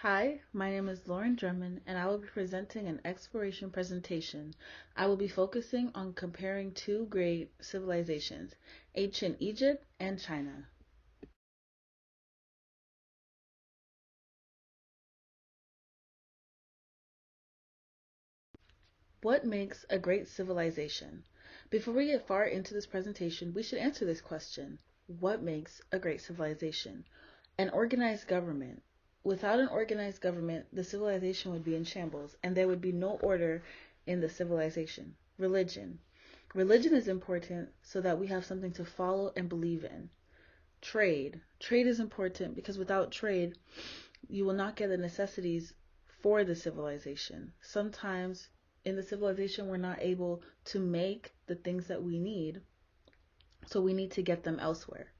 Hi, my name is Lauren Drummond, and I will be presenting an exploration presentation. I will be focusing on comparing two great civilizations, ancient Egypt and China. What makes a great civilization? Before we get far into this presentation, we should answer this question. What makes a great civilization? An organized government. Without an organized government, the civilization would be in shambles and there would be no order in the civilization. Religion. Religion is important so that we have something to follow and believe in. Trade. Trade is important because without trade, you will not get the necessities for the civilization. Sometimes in the civilization, we're not able to make the things that we need, so we need to get them elsewhere.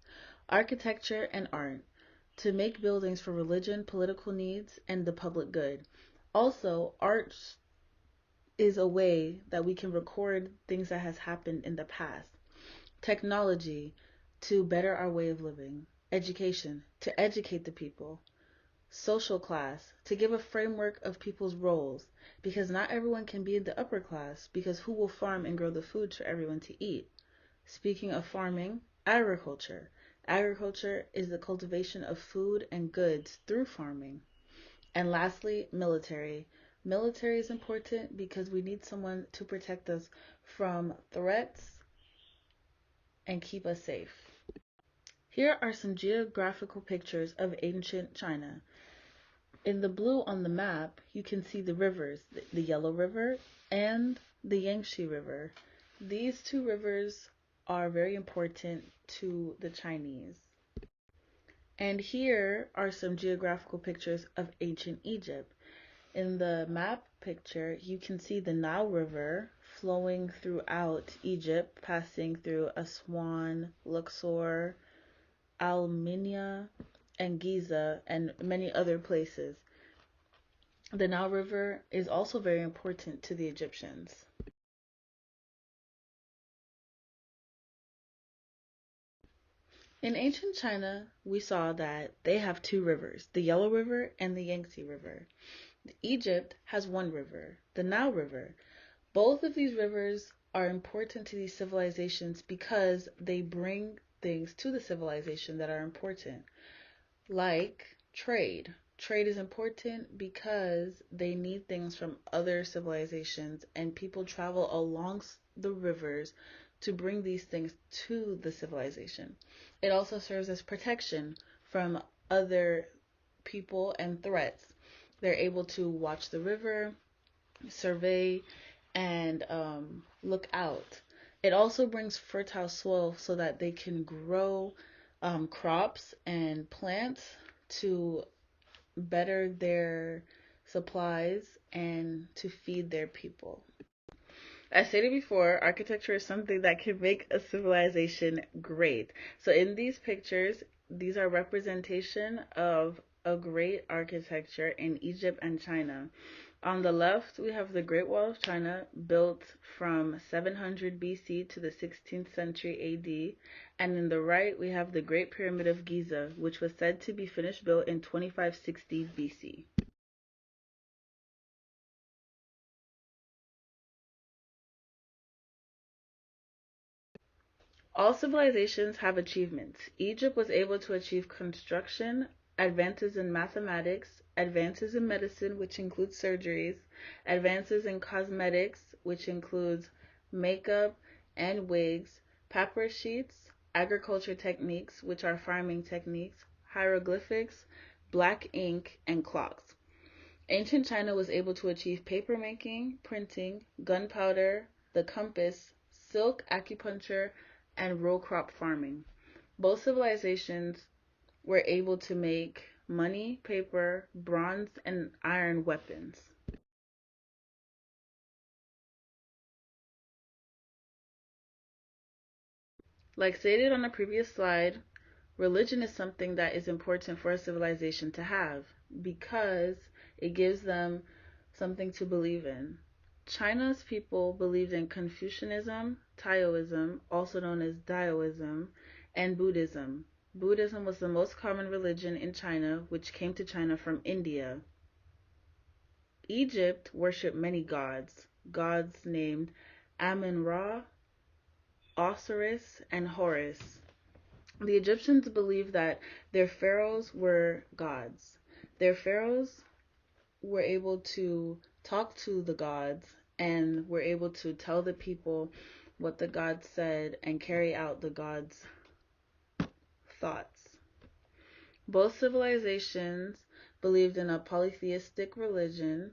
Architecture and art to make buildings for religion, political needs, and the public good. Also, art is a way that we can record things that has happened in the past. Technology to better our way of living. Education to educate the people. Social class to give a framework of people's roles because not everyone can be in the upper class because who will farm and grow the food for everyone to eat? Speaking of farming, agriculture. Agriculture is the cultivation of food and goods through farming. And lastly, military. Military is important because we need someone to protect us from threats and keep us safe. Here are some geographical pictures of ancient China. In the blue on the map, you can see the rivers, the Yellow River and the Yangtze River. These two rivers are very important to the Chinese. And here are some geographical pictures of ancient Egypt. In the map picture, you can see the Nile River flowing throughout Egypt, passing through Aswan, Luxor, Al-Minya, and Giza, and many other places. The Nile River is also very important to the Egyptians. In ancient China, we saw that they have two rivers, the Yellow River and the Yangtze River. Egypt has one river, the Nile River. Both of these rivers are important to these civilizations because they bring things to the civilization that are important, like trade. Trade is important because they need things from other civilizations, and people travel along the rivers to bring these things to the civilization. It also serves as protection from other people and threats. They're able to watch the river, survey, and look out. It also brings fertile soil so that they can grow crops and plants to better their supplies and to feed their people. As stated before, architecture is something that can make a civilization great. So in these pictures, these are representation of a great architecture in Egypt and China. On the left, we have the Great Wall of China, built from 700 BC to the 16th century AD. And in the right, we have the Great Pyramid of Giza, which was said to be finished built in 2560 BC. All civilizations have achievements. Egypt was able to achieve construction, advances in mathematics, advances in medicine, which includes surgeries, advances in cosmetics, which includes makeup and wigs, papyrus sheets, agriculture techniques, which are farming techniques, hieroglyphics, black ink, and clocks. Ancient China was able to achieve paper making, printing, gunpowder, the compass, silk, acupuncture, and row crop farming. Both civilizations were able to make money, paper, bronze, and iron weapons. Like stated on the previous slide, religion is something that is important for a civilization to have because it gives them something to believe in. China's people believed in Confucianism, Taoism, also known as Daoism, and Buddhism. Buddhism was the most common religion in China, which came to China from India. Egypt worshipped many gods, gods named Amun-Ra, Osiris, and Horus. The Egyptians believed that their pharaohs were gods. Their pharaohs were able to talk to the gods and were able to tell the people what the gods said and carry out the gods' thoughts. Both civilizations believed in a polytheistic religion.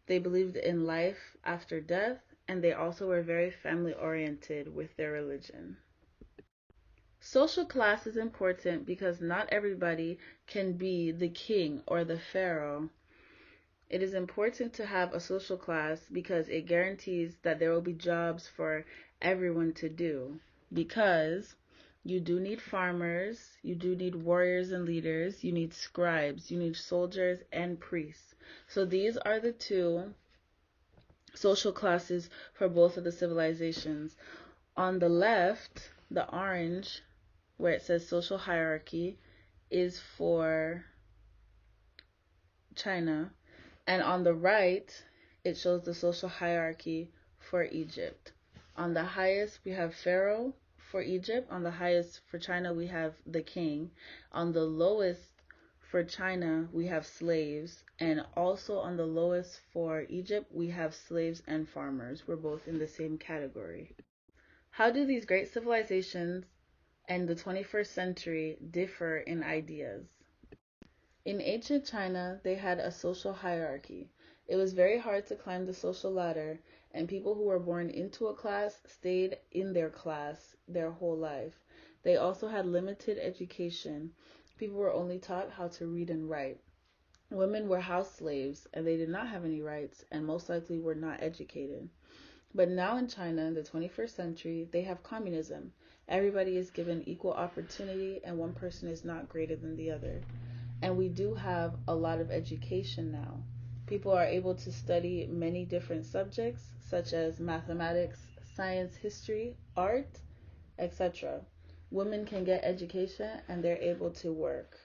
They believed in life after death, and they also were very family oriented with their religion. Social class is important because not everybody can be the king or the pharaoh. It is important to have a social class because it guarantees that there will be jobs for everyone to do. Because you do need farmers, you do need warriors and leaders, you need scribes, you need soldiers and priests. So these are the two social classes for both of the civilizations. On the left, the orange, where it says social hierarchy, is for China. And on the right, it shows the social hierarchy for Egypt. On the highest, we have Pharaoh for Egypt. On the highest for China, we have the king. On the lowest for China, we have slaves. And also on the lowest for Egypt, we have slaves and farmers. We're both in the same category. How do these great civilizations and the 21st century differ in ideas? In ancient China, they had a social hierarchy. It was very hard to climb the social ladder, and people who were born into a class stayed in their class their whole life. They also had limited education. People were only taught how to read and write. Women were house slaves, and they did not have any rights, and most likely were not educated. But now in China, in the 21st century, they have communism. Everybody is given equal opportunity, and one person is not greater than the other. And we do have a lot of education now. People are able to study many different subjects, such as mathematics, science, history, art, etc. Women can get education and they're able to work.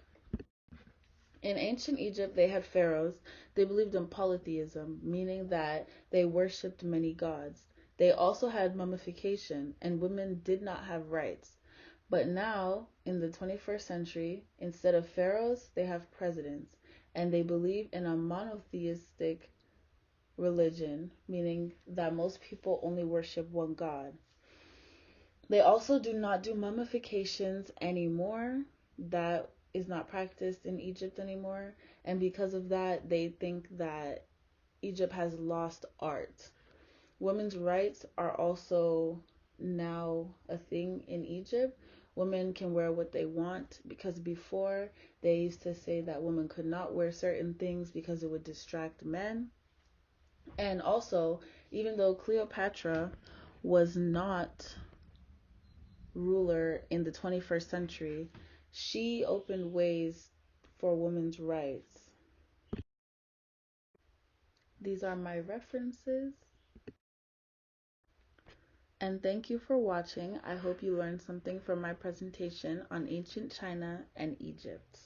In ancient Egypt, they had pharaohs. They believed in polytheism, meaning that they worshipped many gods. They also had mummification, and women did not have rights. But now, in the 21st century, instead of pharaohs, they have presidents, and they believe in a monotheistic religion, meaning that most people only worship one god. They also do not do mummifications anymore. That is not practiced in Egypt anymore, and because of that, they think that Egypt has lost art. Women's rights are also now a thing in Egypt. Women can wear what they want because before they used to say that women could not wear certain things because it would distract men. And also, even though Cleopatra was not ruler in the 21st century, she opened ways for women's rights. These are my references. And thank you for watching. I hope you learned something from my presentation on ancient China and Egypt.